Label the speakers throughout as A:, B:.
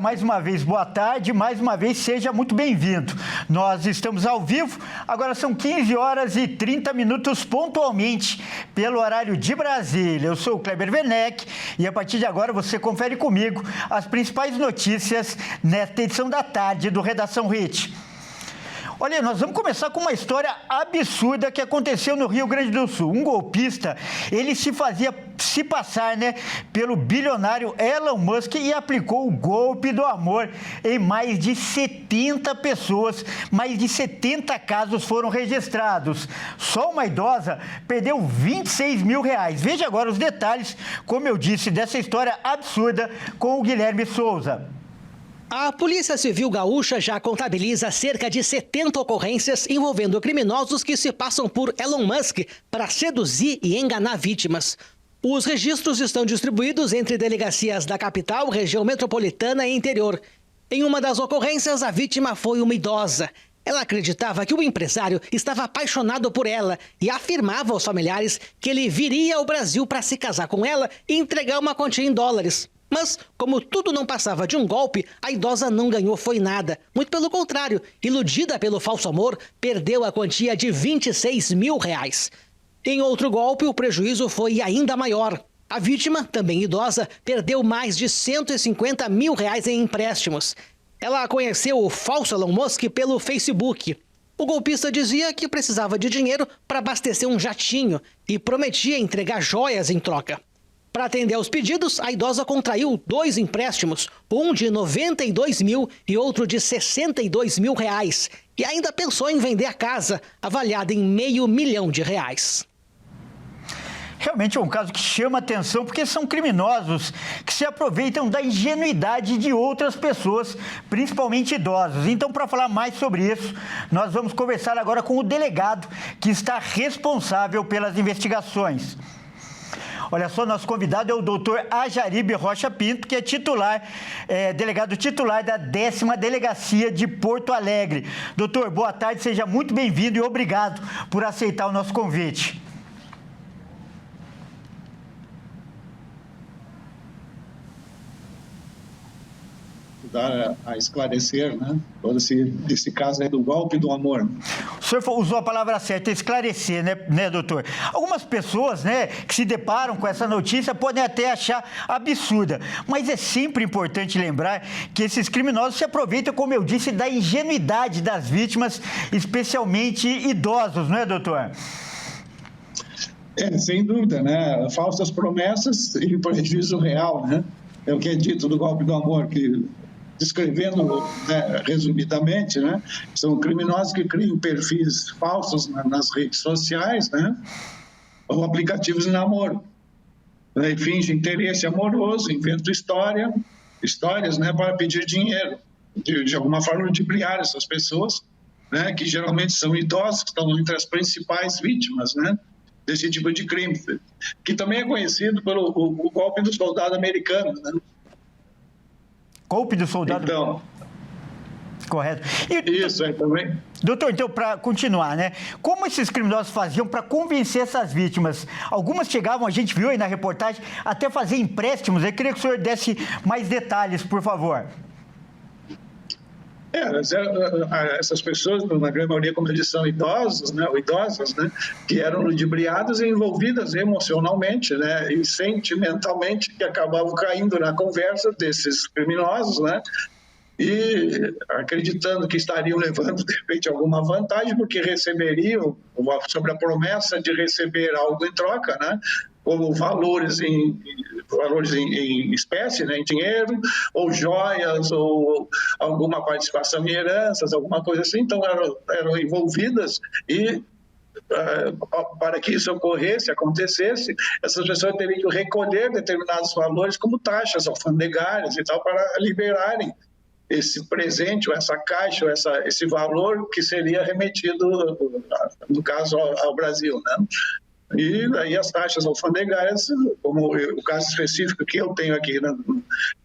A: Mais uma vez, boa tarde, mais uma vez, seja muito bem-vindo. Nós estamos ao vivo, agora são 15 horas e 30 minutos pontualmente, pelo horário de Brasília. Eu sou o Kleber Werneck e a partir de agora você confere comigo as principais notícias nesta edição da tarde do Redação Hit. Olha, nós vamos começar com uma história absurda que aconteceu no Rio Grande do Sul. Um golpista, ele se fazia se passar, pelo bilionário Elon Musk e aplicou o golpe do amor em mais de 70 pessoas. Mais de 70 casos foram registrados. Só uma idosa perdeu R$26 mil. Veja agora os detalhes, como eu disse, dessa história absurda com o Guilherme Souza.
B: A Polícia Civil Gaúcha já contabiliza cerca de 70 ocorrências envolvendo criminosos que se passam por Elon Musk para seduzir e enganar vítimas. Os registros estão distribuídos entre delegacias da capital, região metropolitana e interior. Em uma das ocorrências, a vítima foi uma idosa. Ela acreditava que o empresário estava apaixonado por ela e afirmava aos familiares que ele viria ao Brasil para se casar com ela e entregar uma quantia em dólares. Mas, como tudo não passava de um golpe, a idosa não ganhou foi nada. Muito pelo contrário, iludida pelo falso amor, perdeu a quantia de R$26 mil. Em outro golpe, o prejuízo foi ainda maior. A vítima, também idosa, perdeu mais de R$150 mil em empréstimos. Ela conheceu o falso Elon Musk pelo Facebook. O golpista dizia que precisava de dinheiro para abastecer um jatinho e prometia entregar joias em troca. Para atender aos pedidos, a idosa contraiu 2 empréstimos, um de R$92 mil e outro de R$62 mil. E ainda pensou em vender a casa, avaliada em R$500 mil.
A: Realmente é um caso que chama atenção porque são criminosos que se aproveitam da ingenuidade de outras pessoas, principalmente idosos. Então, para falar mais sobre isso, nós vamos conversar agora com o delegado que está responsável pelas investigações. Olha só, nosso convidado é o doutor Ajaribe Rocha Pinto, que é delegado titular da 10ª Delegacia de Porto Alegre. Doutor, boa tarde, seja muito bem-vindo e obrigado por aceitar o nosso convite.
C: A esclarecer, todo esse caso aí do golpe do amor.
A: O senhor usou a palavra certa, esclarecer, né, doutor? Algumas pessoas, que se deparam com essa notícia podem até achar absurda, mas é sempre importante lembrar que esses criminosos se aproveitam, como eu disse, da ingenuidade das vítimas, especialmente idosos, não é, doutor?
C: Sem dúvida, Falsas promessas e prejuízo real, É o que é dito do golpe do amor, que descrevendo resumidamente, são criminosos que criam perfis falsos nas redes sociais, ou aplicativos de namoro. E fingem interesse amoroso, inventam histórias, para pedir dinheiro, de alguma forma ludibriar essas pessoas, que geralmente são idosos, que estão entre as principais vítimas, desse tipo de crime, que também é conhecido pelo o golpe do soldado americano,
A: Golpe do soldado?
C: Então,
A: correto.
C: Isso, também.
A: Doutor, então, para continuar, como esses criminosos faziam para convencer essas vítimas? Algumas chegavam, a gente viu aí na reportagem, até fazer empréstimos. Eu queria que o senhor desse mais detalhes, por favor.
C: Essas pessoas, na grande maioria, como eu disse, são idosos, ou idosas, que eram ludibriadas e envolvidas emocionalmente, e sentimentalmente, que acabavam caindo na conversa desses criminosos, e acreditando que estariam levando, de repente, alguma vantagem, porque receberiam, sobre a promessa de receber algo em troca, como valores em espécie, em dinheiro, ou joias, ou alguma participação em heranças, alguma coisa assim. Então, eram envolvidas e, para que isso acontecesse, essas pessoas teriam que recolher determinados valores, como taxas alfandegárias e tal, para liberarem esse presente, ou essa caixa, ou esse valor que seria remetido, no caso, ao Brasil, E aí as taxas alfandegárias, como o caso específico que eu tenho aqui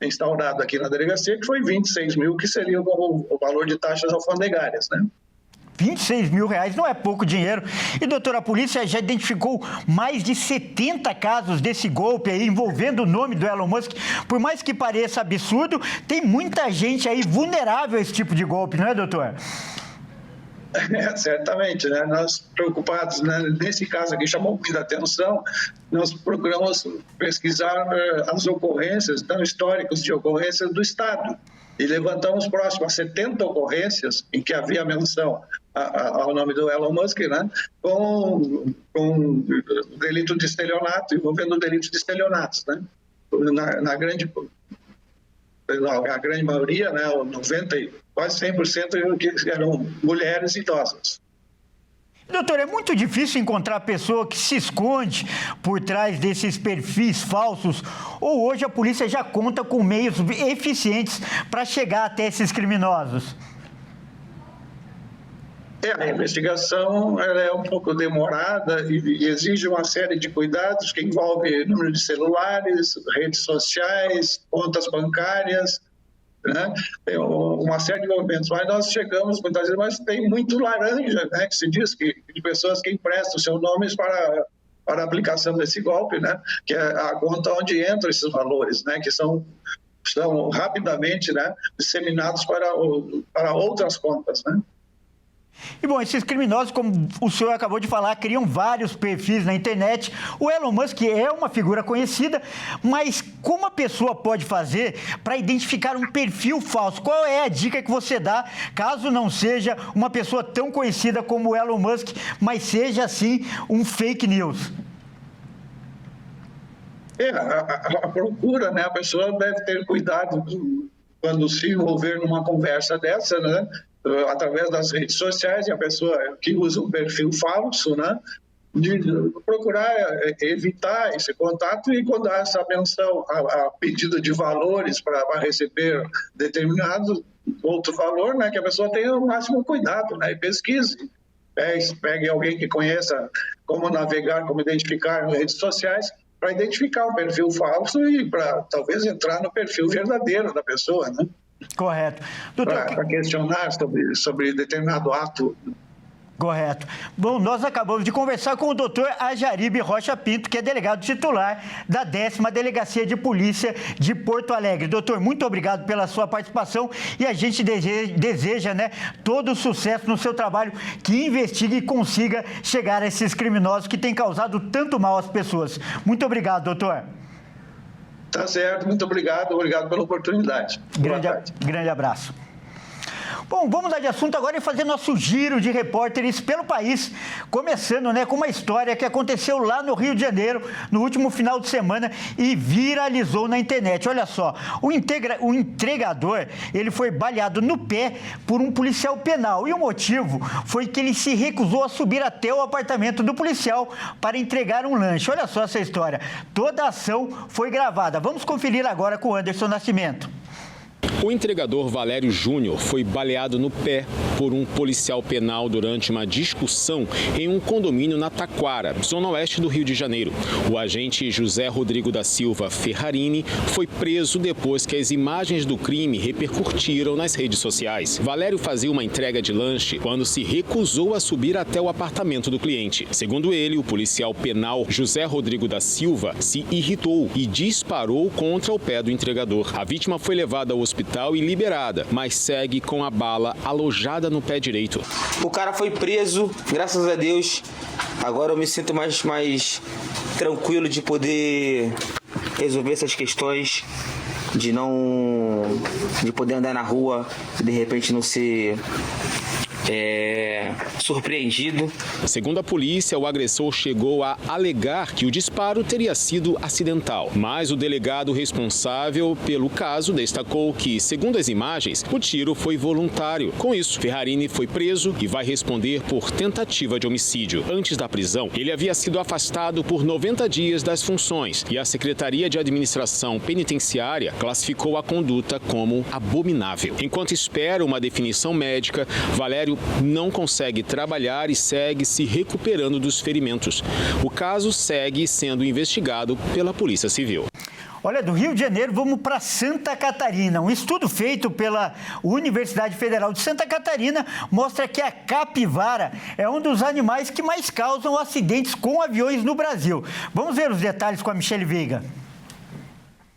C: instaurado aqui na delegacia, que foi 26 mil, que seria o valor de taxas alfandegárias,
A: 26 mil reais não é pouco dinheiro. E, doutor, a polícia já identificou mais de 70 casos desse golpe aí envolvendo o nome do Elon Musk. Por mais que pareça absurdo, tem muita gente aí vulnerável a esse tipo de golpe, não é, doutor?
C: Certamente, né? Nós preocupados, né? Nesse caso aqui chamou muita atenção, nós procuramos pesquisar as ocorrências, então, históricos de ocorrências do Estado, e levantamos próximo a 70 ocorrências em que havia menção ao nome do Elon Musk, né? com delito de estelionato, envolvendo o delito de estelionatos, né? A grande maioria, né, 90%, quase 100% que eram mulheres idosas.
A: Doutor, é muito difícil encontrar pessoa que se esconde por trás desses perfis falsos, ou hoje a polícia já conta com meios eficientes para chegar até esses criminosos?
C: A investigação ela é um pouco demorada e exige uma série de cuidados que envolve número de celulares, redes sociais, contas bancárias, né? Tem uma série de movimentos. Mas nós chegamos muitas vezes, mas tem muito laranja, né? Que se diz que de pessoas que emprestam seus nomes para a aplicação desse golpe, né? Que é a conta onde entram esses valores, né? Que são rapidamente, né, disseminados para outras contas, né?
A: E, bom, esses criminosos, como o senhor acabou de falar, criam vários perfis na internet. O Elon Musk é uma figura conhecida, mas como a pessoa pode fazer para identificar um perfil falso? Qual é a dica que você dá, caso não seja uma pessoa tão conhecida como o Elon Musk, mas seja, assim, um fake news?
C: A procura, né? A pessoa deve ter cuidado quando se envolver numa conversa dessa, né? Através das redes sociais, e a pessoa que usa um perfil falso, né, de procurar evitar esse contato, e quando há essa menção a pedido de valores para receber determinado outro valor, né, que a pessoa tenha o máximo cuidado, né, e pesquise. Pegue alguém que conheça como navegar, como identificar nas redes sociais, para identificar um perfil falso e para talvez entrar no perfil verdadeiro da pessoa, né?
A: Correto. Doutor,
C: para questionar sobre determinado ato.
A: Correto. Bom, nós acabamos de conversar com o doutor Ajaribe Rocha Pinto, que é delegado titular da 10ª Delegacia de Polícia de Porto Alegre. Doutor, muito obrigado pela sua participação e a gente deseja, né, todo o sucesso no seu trabalho, que investigue e consiga chegar a esses criminosos que têm causado tanto mal às pessoas. Muito obrigado, doutor.
C: Tá certo, muito obrigado pela oportunidade.
A: Grande abraço. Bom, vamos mudar de assunto agora e fazer nosso giro de repórteres pelo país, começando, né, com uma história que aconteceu lá no Rio de Janeiro no último final de semana e viralizou na internet. Olha só, o entregador, ele foi baleado no pé por um policial penal, e o motivo foi que ele se recusou a subir até o apartamento do policial para entregar um lanche. Olha só essa história, toda a ação foi gravada. Vamos conferir agora com o Anderson Nascimento.
D: O entregador Valério Júnior foi baleado no pé por um policial penal durante uma discussão em um condomínio na Taquara, zona oeste do Rio de Janeiro. O agente José Rodrigo da Silva Ferrarini foi preso depois que as imagens do crime repercutiram nas redes sociais. Valério fazia uma entrega de lanche quando se recusou a subir até o apartamento do cliente. Segundo ele, o policial penal José Rodrigo da Silva se irritou e disparou contra o pé do entregador. A vítima foi levada ao hospital e liberada, mas segue com a bala alojada no pé direito.
E: O cara foi preso, graças a Deus. Agora eu me sinto mais tranquilo de poder resolver essas questões, de poder andar na rua e de repente não ser surpreendido.
D: Segundo a polícia, o agressor chegou a alegar que o disparo teria sido acidental, mas o delegado responsável pelo caso destacou que, segundo as imagens, o tiro foi voluntário. Com isso, Ferrarini foi preso e vai responder por tentativa de homicídio. Antes da prisão, ele havia sido afastado por 90 dias das funções e a Secretaria de Administração Penitenciária classificou a conduta como abominável. Enquanto espera uma definição médica, Valério não consegue trabalhar e segue se recuperando dos ferimentos. O caso segue sendo investigado pela Polícia Civil.
A: Olha, do Rio de Janeiro, vamos para Santa Catarina. Um estudo feito pela Universidade Federal de Santa Catarina mostra que a capivara é um dos animais que mais causam acidentes com aviões no Brasil. Vamos ver os detalhes com a Michele Veiga.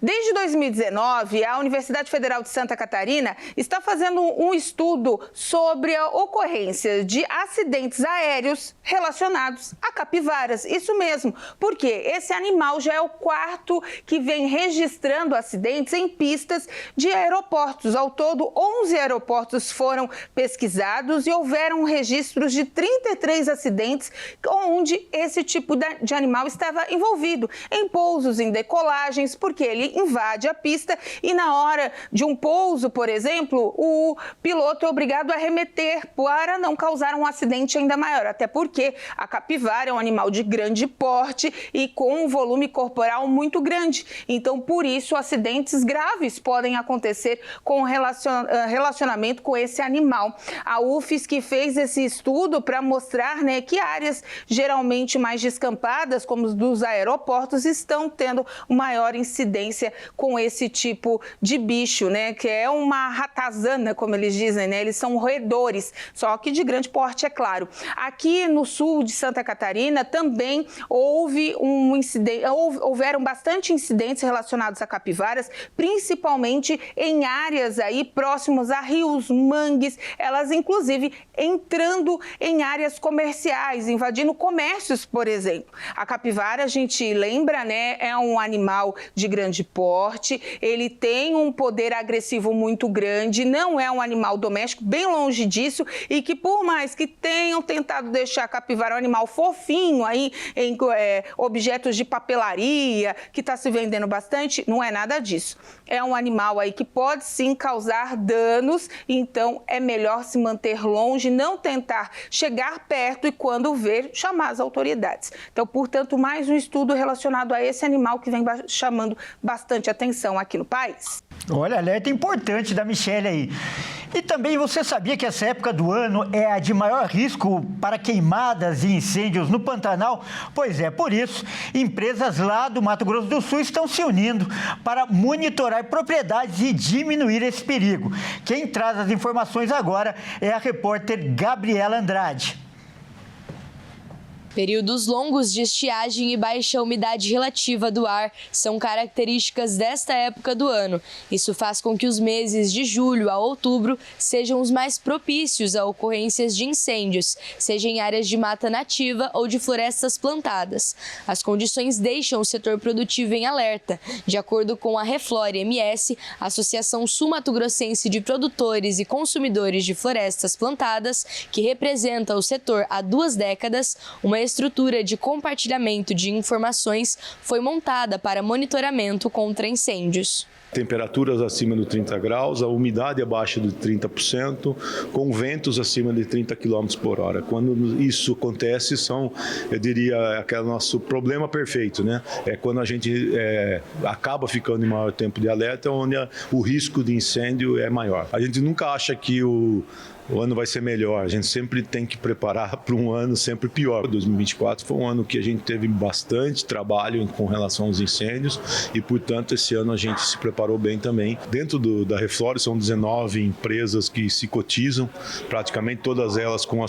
F: Desde 2019, a Universidade Federal de Santa Catarina está fazendo um estudo sobre a ocorrência de acidentes aéreos relacionados a capivaras. Isso mesmo, porque esse animal já é o quarto que vem registrando acidentes em pistas de aeroportos. Ao todo, 11 aeroportos foram pesquisados e houveram registros de 33 acidentes onde esse tipo de animal estava envolvido em pousos, em decolagens, porque ele invade a pista e na hora de um pouso, por exemplo, o piloto é obrigado a remeter para não causar um acidente ainda maior, até porque a capivara é um animal de grande porte e com um volume corporal muito grande. Então, por isso, acidentes graves podem acontecer com relacionamento com esse animal. A UFSC fez esse estudo para mostrar, né, que áreas geralmente mais descampadas, como os dos aeroportos, estão tendo maior incidência com esse tipo de bicho, né? Que é uma ratazana, como eles dizem, né? Eles são roedores, só que de grande porte, é claro. Aqui no sul de Santa Catarina também houveram bastante incidentes relacionados a capivaras, principalmente em áreas aí próximos a rios, mangues, elas inclusive entrando em áreas comerciais, invadindo comércios, por exemplo. A capivara, a gente lembra, né? É um animal de grande porte, ele tem um poder agressivo muito grande, não é um animal doméstico, bem longe disso, e que por mais que tenham tentado deixar a capivara um animal fofinho aí em objetos de papelaria, que está se vendendo bastante, não é nada disso. É um animal aí que pode sim causar danos, então é melhor se manter longe, não tentar chegar perto e quando ver, chamar as autoridades. Então, portanto, mais um estudo relacionado a esse animal que vem chamando bastante atenção aqui no país.
A: Olha, alerta importante da Michele aí. E também você sabia que essa época do ano é a de maior risco para queimadas e incêndios no Pantanal? Pois é, por isso, empresas lá do Mato Grosso do Sul estão se unindo para monitorar propriedades e diminuir esse perigo. Quem traz as informações agora é a repórter Gabriela Andrade.
G: Períodos longos de estiagem e baixa umidade relativa do ar são características desta época do ano. Isso faz com que os meses de julho a outubro sejam os mais propícios a ocorrências de incêndios, seja em áreas de mata nativa ou de florestas plantadas. As condições deixam o setor produtivo em alerta. De acordo com a Reflore MS, Associação Sul-Mato-Grossense de Produtores e Consumidores de Florestas Plantadas, que representa o setor há 2 décadas, uma estrutura de compartilhamento de informações foi montada para monitoramento contra incêndios.
H: Temperaturas acima de 30 graus, a umidade abaixo de 30%, com ventos acima de 30 km por hora. Quando isso acontece, eu diria, aquele nosso problema perfeito, né? É quando a gente acaba ficando em maior tempo de alerta, onde o risco de incêndio é maior. A gente nunca acha que o ano vai ser melhor, a gente sempre tem que preparar para um ano sempre pior. 2024 foi um ano que a gente teve bastante trabalho com relação aos incêndios e, portanto, esse ano a gente se preparou bem também. Dentro da Reflore são 19 empresas que se cotizam, praticamente todas elas com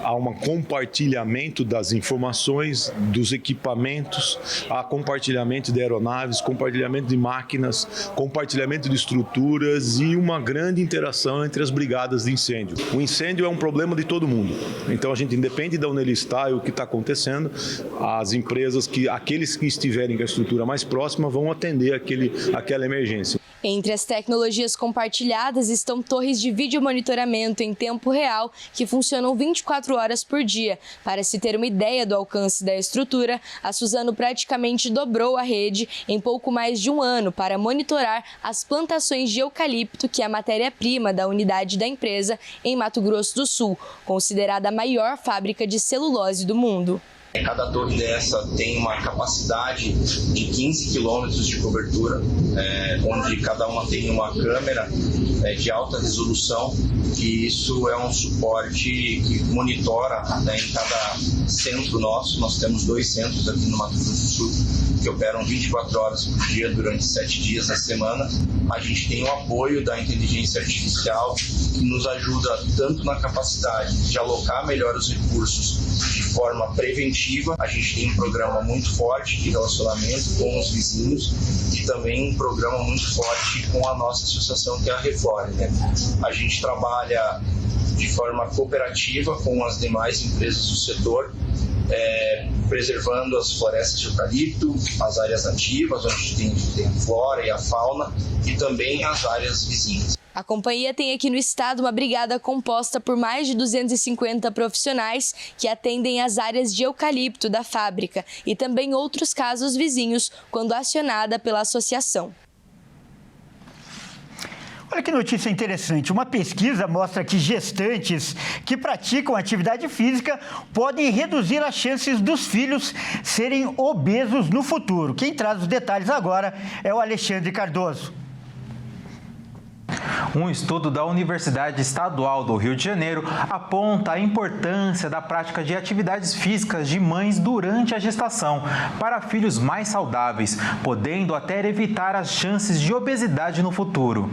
H: há um compartilhamento das informações, dos equipamentos, há compartilhamento de aeronaves, compartilhamento de máquinas, compartilhamento de estruturas e uma grande interação entre as brigadas de incêndio. O incêndio é um problema de todo mundo. Então a gente, independe de onde ele está e o que está acontecendo, as empresas, aqueles que estiverem com a estrutura mais próxima vão atender aquela emergência.
G: Entre as tecnologias compartilhadas estão torres de vídeo monitoramento em tempo real que funcionam 24 horas por dia. Para se ter uma ideia do alcance da estrutura, a Suzano praticamente dobrou a rede em pouco mais de um ano para monitorar as plantações de eucalipto, que é a matéria-prima da unidade da empresa em Mato Grosso do Sul, considerada a maior fábrica de celulose do mundo.
I: Cada torre dessa tem uma capacidade de 15 quilômetros de cobertura, onde cada uma tem uma câmera de alta resolução, e isso é um suporte que monitora, né, em cada centro nosso. Nós temos 2 centros aqui no Mato Grosso do Sul, que operam 24 horas por dia durante 7 dias da semana. A gente tem o apoio da inteligência artificial que nos ajuda tanto na capacidade de alocar melhor os recursos de forma preventiva. A gente tem um programa muito forte de relacionamento com os vizinhos e também um programa muito forte com a nossa associação, que é a Reflore, né? A gente trabalha de forma cooperativa com as demais empresas do setor, preservando as florestas de eucalipto, as áreas nativas, onde tem a flora e a fauna, e também as áreas vizinhas.
G: A companhia tem aqui no estado uma brigada composta por mais de 250 profissionais que atendem as áreas de eucalipto da fábrica e também outros casos vizinhos, quando acionada pela associação.
A: Olha que notícia interessante. Uma pesquisa mostra que gestantes que praticam atividade física podem reduzir as chances dos filhos serem obesos no futuro. Quem traz os detalhes agora é o Alexandre Cardoso.
J: Um estudo da Universidade Estadual do Rio de Janeiro aponta a importância da prática de atividades físicas de mães durante a gestação para filhos mais saudáveis, podendo até evitar as chances de obesidade no futuro.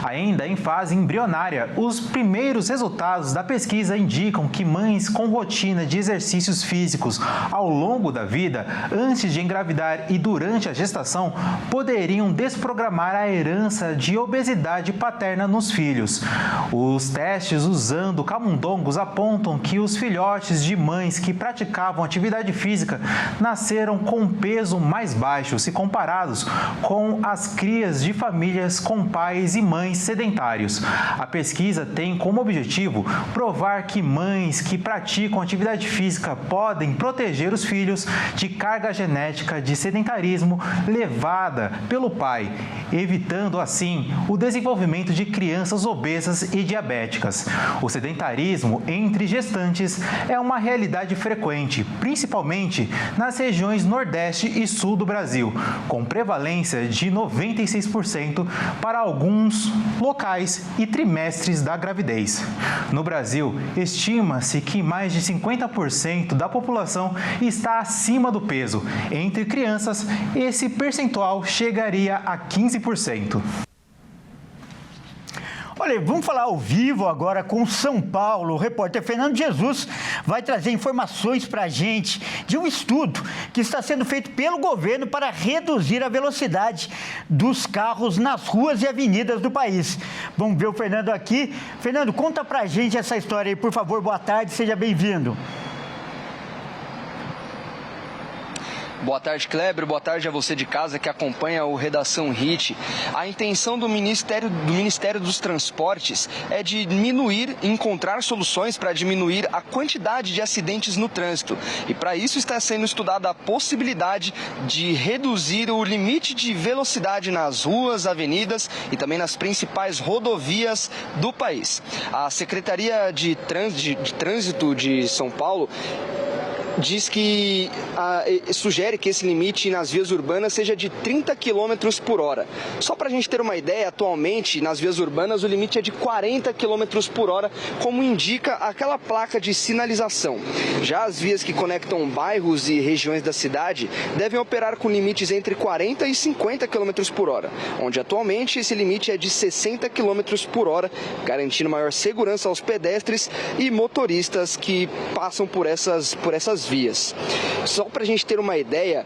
J: Ainda em fase embrionária, os primeiros resultados da pesquisa indicam que mães com rotina de exercícios físicos ao longo da vida, antes de engravidar e durante a gestação, poderiam desprogramar a herança de obesidade paterna nos filhos. Os testes usando camundongos apontam que os filhotes de mães que praticavam atividade física nasceram com peso mais baixo se comparados com as crias de famílias com pais e mães sedentários. A pesquisa tem como objetivo provar que mães que praticam atividade física podem proteger os filhos de carga genética de sedentarismo levada pelo pai, evitando assim o desenvolvimento de crianças obesas e diabéticas. O sedentarismo entre gestantes é uma realidade frequente, principalmente nas regiões Nordeste e Sul do Brasil, com prevalência de 96% para alguns locais e trimestres da gravidez. No Brasil, estima-se que mais de 50% da população está acima do peso. Entre crianças, esse percentual chegaria a 15%.
A: Olha, vamos falar ao vivo agora com São Paulo. O repórter Fernando Jesus vai trazer informações para a gente de um estudo que está sendo feito pelo governo para reduzir a velocidade dos carros nas ruas e avenidas do país. Vamos ver o Fernando aqui. Fernando, conta para a gente essa história aí, por favor. Boa tarde, seja bem-vindo.
K: Boa tarde, Kleber. Boa tarde a você de casa que acompanha o Redação Hit. A intenção do Ministério dos Transportes é de encontrar soluções para diminuir a quantidade de acidentes no trânsito. E para isso está sendo estudada a possibilidade de reduzir o limite de velocidade nas ruas, avenidas e também nas principais rodovias do país. A Secretaria de Trânsito de São Paulo diz que sugere que esse limite nas vias urbanas seja de 30 km por hora. Só para a gente ter uma ideia, atualmente nas vias urbanas o limite é de 40 km por hora, como indica aquela placa de sinalização. Já as vias que conectam bairros e regiões da cidade devem operar com limites entre 40 e 50 km por hora, onde atualmente esse limite é de 60 km por hora, garantindo maior segurança aos pedestres e motoristas que passam por essas vias. Só para a gente ter uma ideia,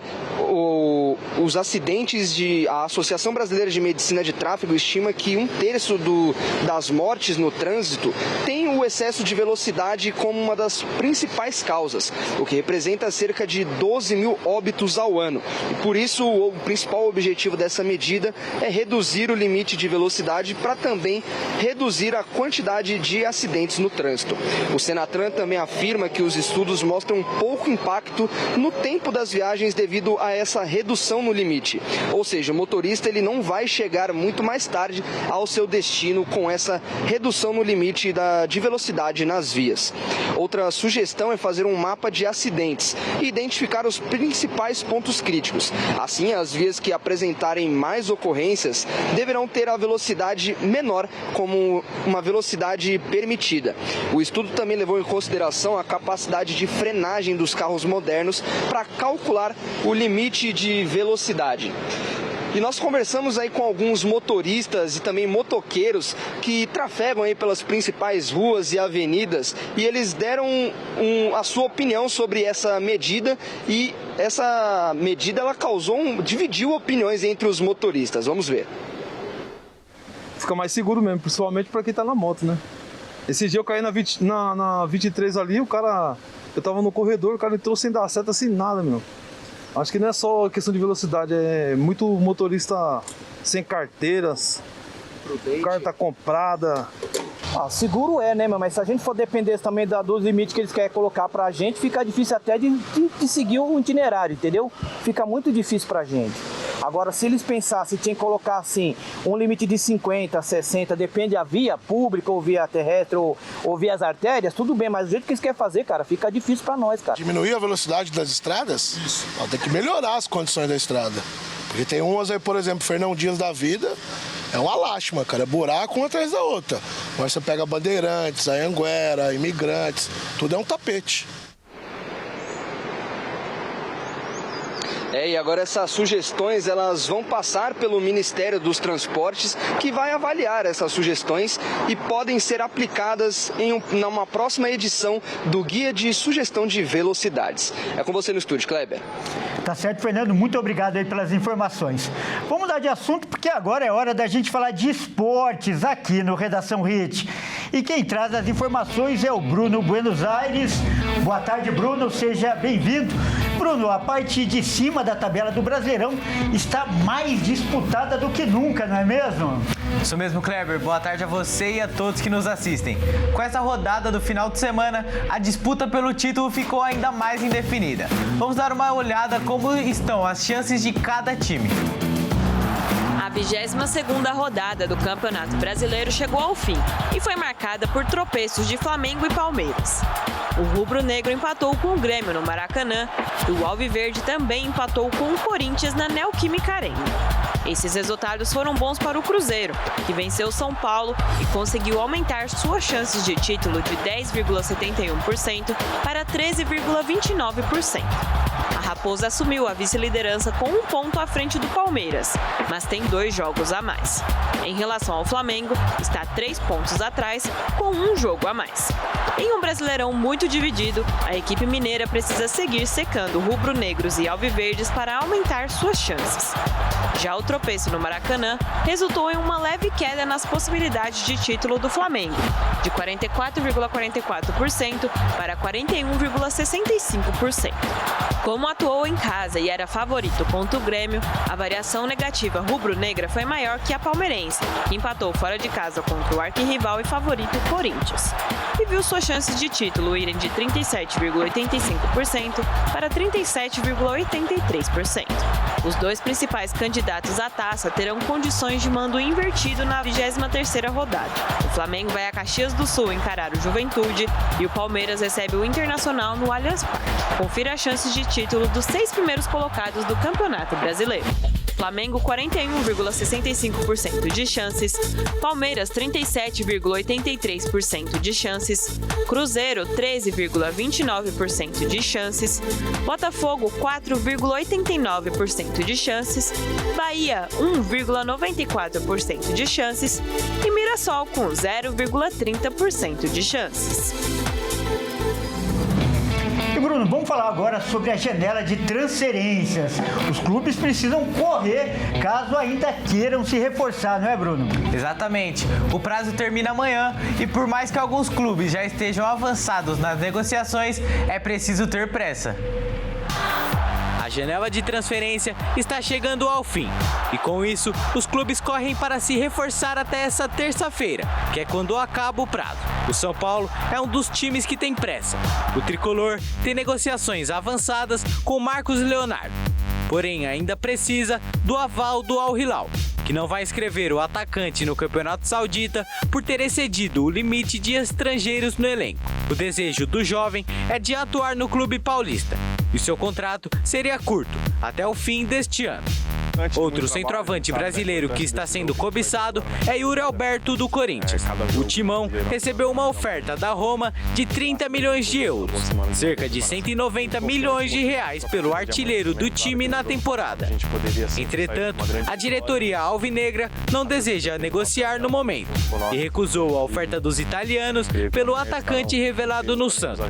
K: os acidentes a Associação Brasileira de Medicina de Tráfego estima que 1/3 das mortes no trânsito tem o excesso de velocidade como uma das principais causas, o que representa cerca de 12 mil óbitos ao ano. E por isso o principal objetivo dessa medida é reduzir o limite de velocidade para também reduzir a quantidade de acidentes no trânsito. O Senatran também afirma que os estudos mostram pouco impacto no tempo das viagens devido a essa redução redução no limite. Ou seja, o motorista ele não vai chegar muito mais tarde ao seu destino com essa redução no limite de velocidade nas vias. Outra sugestão é fazer um mapa de acidentes e identificar os principais pontos críticos. Assim, as vias que apresentarem mais ocorrências deverão ter a velocidade menor como uma velocidade permitida. O estudo também levou em consideração a capacidade de frenagem dos carros modernos para calcular o limite de velocidade. E nós conversamos aí com alguns motoristas e também motoqueiros que trafegam aí pelas principais ruas e avenidas, e eles deram a sua opinião sobre essa medida, e essa medida ela dividiu opiniões entre os motoristas. Vamos ver.
L: Fica mais seguro mesmo, principalmente para quem tá na moto, né? Esse dia eu caí na 23 ali, eu tava no corredor, o cara entrou sem dar seta, sem nada, meu. Acho que não é só questão de velocidade, é muito motorista sem carteiras, carta comprada.
M: Seguro né, mas se a gente for depender também dos limites que eles querem colocar pra gente, fica difícil até de seguir um itinerário, entendeu? Fica muito difícil pra gente. Agora, se eles pensassem, tinha que colocar assim, um limite de 50, 60, depende da via pública ou via terrestre ou via as artérias, tudo bem, mas do jeito que eles querem fazer, cara, fica difícil pra nós, cara.
N: Diminuir a velocidade das estradas? Isso. Tem que melhorar as condições da estrada. Porque tem umas aí, por exemplo, Fernão Dias da vida, é uma lástima, cara, é buraco uma atrás da outra. Mas você pega Bandeirantes, a Anguera, Imigrantes, tudo é um tapete.
K: E agora essas sugestões elas vão passar pelo Ministério dos Transportes, que vai avaliar essas sugestões e podem ser aplicadas numa próxima edição do Guia de Sugestão de Velocidades. É com você no estúdio, Kleber.
A: Tá certo, Fernando. Muito obrigado aí pelas informações. Vamos mudar de assunto, porque agora é hora da gente falar de esportes aqui no Redação Hit. E quem traz as informações é o Bruno Buenos Aires. Boa tarde, Bruno. Seja bem-vindo. Bruno, a parte de cima da tabela do Brasileirão está mais disputada do que nunca, não é mesmo?
O: Isso mesmo, Kleber. Boa tarde a você e a todos que nos assistem. Com essa rodada do final de semana, a disputa pelo título ficou ainda mais indefinida. Vamos dar uma olhada como estão as chances de cada time.
P: A 22ª rodada do Campeonato Brasileiro chegou ao fim e foi marcada por tropeços de Flamengo e Palmeiras. O rubro-negro empatou com o Grêmio no Maracanã e o alviverde também empatou com o Corinthians na Neoquímica Arena. Esses resultados foram bons para o Cruzeiro, que venceu o São Paulo e conseguiu aumentar suas chances de título de 10,71% para 13,29%. A Raposa assumiu a vice-liderança com 1 ponto à frente do Palmeiras, mas tem 2 jogos a mais. Em relação ao Flamengo, está 3 pontos atrás, com 1 jogo a mais. Em um Brasileirão muito dividido, a equipe mineira precisa seguir secando rubro-negros e alviverdes para aumentar suas chances. Já o tropeço no Maracanã resultou em uma leve queda nas possibilidades de título do Flamengo, de 44,44% para 41,65%. Como atuou em casa e era favorito contra o Grêmio, a variação negativa rubro-negra foi maior que a palmeirense, que empatou fora de casa contra o arquirrival e favorito Corinthians, e viu suas chances de título irem de 37,85% para 37,83%. Os 2 principais candidatos à taça terão condições de mando invertido na 23ª rodada. O Flamengo vai a Caxias do Sul encarar o Juventude e o Palmeiras recebe o Internacional no Allianz Parque. Confira as chances de título dos 6 primeiros colocados do Campeonato Brasileiro. Flamengo 41,65% de chances, Palmeiras 37,83% de chances, Cruzeiro 13,29% de chances, Botafogo 4,89% de chances, Bahia 1,94% de chances e Mirassol com 0,30% de chances.
A: E Bruno, vamos falar agora sobre a janela de transferências. Os clubes precisam correr caso ainda queiram se reforçar, não é, Bruno?
O: Exatamente. O prazo termina amanhã e por mais que alguns clubes já estejam avançados nas negociações, é preciso ter pressa. A janela de transferência está chegando ao fim e, com isso, os clubes correm para se reforçar até essa terça-feira, que é quando acaba o prazo. O São Paulo é um dos times que tem pressa. O tricolor tem negociações avançadas com Marcos Leonardo. porém ainda precisa do aval do Al Hilal, que não vai inscrever o atacante no Campeonato Saudita por ter excedido o limite de estrangeiros no elenco. O desejo do jovem é de atuar no clube paulista e seu contrato seria curto, até o fim deste ano. Outro centroavante brasileiro que está sendo cobiçado é Yuri Alberto do Corinthians. O Timão recebeu uma oferta da Roma de 30 milhões de euros, cerca de 190 milhões de reais pelo artilheiro do time na temporada. Entretanto, a diretoria alvinegra não deseja negociar no momento e recusou a oferta dos italianos pelo atacante revelado no Santos.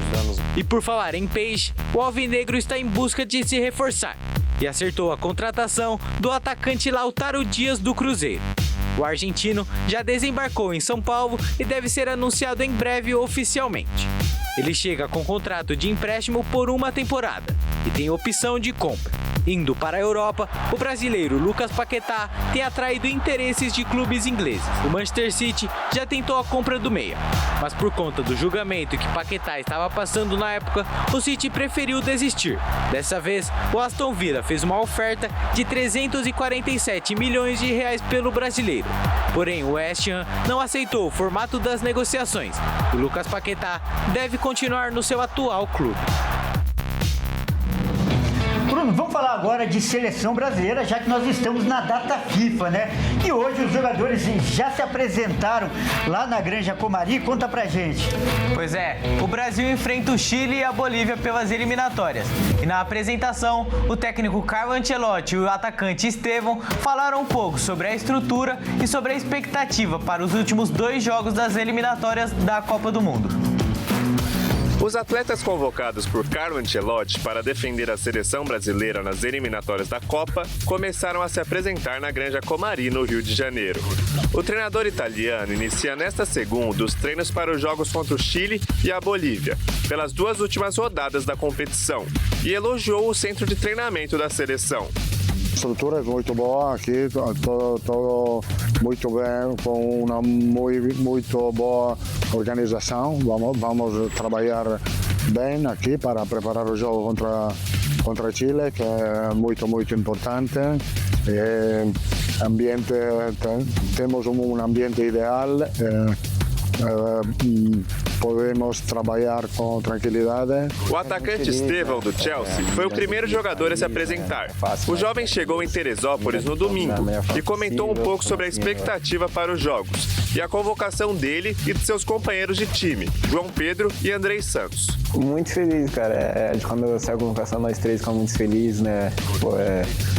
O: E por falar em peixe, o alvinegro está em busca de se reforçar e acertou a contratação do atacante Lautaro Dias do Cruzeiro. O argentino já desembarcou em São Paulo e deve ser anunciado em breve oficialmente. Ele chega com contrato de empréstimo por uma temporada e tem opção de compra. Indo para a Europa, o brasileiro Lucas Paquetá tem atraído interesses de clubes ingleses. O Manchester City já tentou a compra do meia, mas por conta do julgamento que Paquetá estava passando na época, o City preferiu desistir. Dessa vez, o Aston Villa fez uma oferta de 347 milhões de reais pelo brasileiro. Porém, o West Ham não aceitou o formato das negociações e Lucas Paquetá deve continuar no seu atual clube.
A: Bruno, vamos falar agora de seleção brasileira, já que nós estamos na data FIFA, né? E hoje os jogadores já se apresentaram lá na Granja Comari. Conta pra gente.
O: Pois é, o Brasil enfrenta o Chile e a Bolívia pelas eliminatórias. E na apresentação, o técnico Carlo Ancelotti e o atacante Estevão falaram um pouco sobre a estrutura e sobre a expectativa para os últimos 2 jogos das eliminatórias da Copa do Mundo.
Q: Os atletas convocados por Carlo Ancelotti para defender a seleção brasileira nas eliminatórias da Copa começaram a se apresentar na Granja Comari, no Rio de Janeiro. O treinador italiano inicia nesta segunda os treinos para os jogos contra o Chile e a Bolívia, pelas 2 últimas rodadas da competição, e elogiou o centro de treinamento da seleção.
R: A estrutura é muito boa aqui, tudo muito bem, com uma muito boa organização. Vamos trabalhar bem aqui para preparar o jogo contra Chile, que é muito importante. Temos um ambiente ideal. Podemos trabalhar com tranquilidade.
Q: O atacante Estevão, do Chelsea, foi o primeiro jogador a se apresentar. O jovem chegou em Teresópolis no domingo e comentou um pouco sobre a expectativa para os jogos e a convocação dele e de seus companheiros de time, João Pedro e Andrei Santos.
S: Muito feliz, cara. Quando saiu a convocação, nós 3 ficamos muito felizes, né?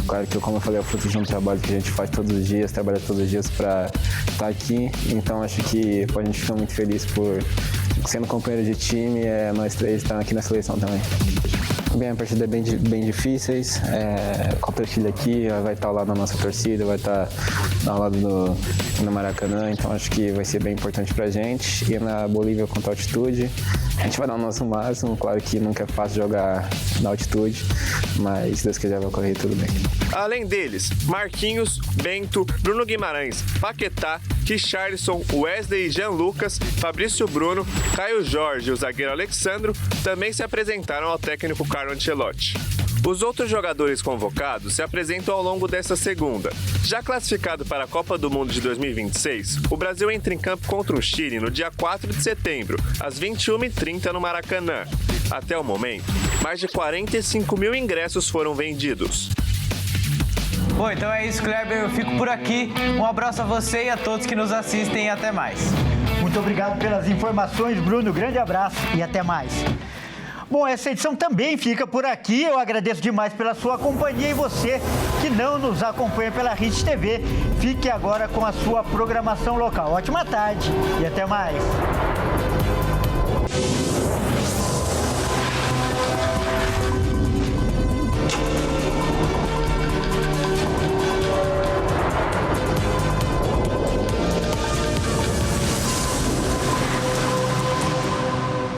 S: Claro que, como eu falei, é fruto de um trabalho que a gente faz todos os dias, trabalha todos os dias para estar aqui. Então, acho que a gente fica muito feliz por sendo companheiro de time, nós 3 estamos aqui na seleção também. Bem, a partida é bem difíceis, contra o Chile aqui, vai estar ao lado da nossa torcida, vai estar ao lado do Maracanã, então acho que vai ser bem importante pra gente. E na Bolívia contra a altitude, a gente vai dar o nosso máximo, claro que nunca é fácil jogar na altitude, mas se Deus quiser vai correr tudo bem.
Q: Além deles, Marquinhos, Bento, Bruno Guimarães, Paquetá, Richarlison, Wesley e Jean Lucas, Fabrício Bruno, Caio Jorge e o zagueiro Alexandro também se apresentaram ao técnico Carlo Ancelotti. Os outros jogadores convocados se apresentam ao longo desta segunda. Já classificado para a Copa do Mundo de 2026, o Brasil entra em campo contra o Chile no dia 4 de setembro, às 21h30 no Maracanã. Até o momento, mais de 45 mil ingressos foram vendidos.
O: Bom, então é isso, Kleber. Eu fico por aqui. Um abraço a você e a todos que nos assistem e até mais.
A: Muito obrigado pelas informações, Bruno. Grande abraço e até mais. Bom, essa edição também fica por aqui. Eu agradeço demais pela sua companhia e você que não nos acompanha pela Hit TV, fique agora com a sua programação local. Ótima tarde e até mais.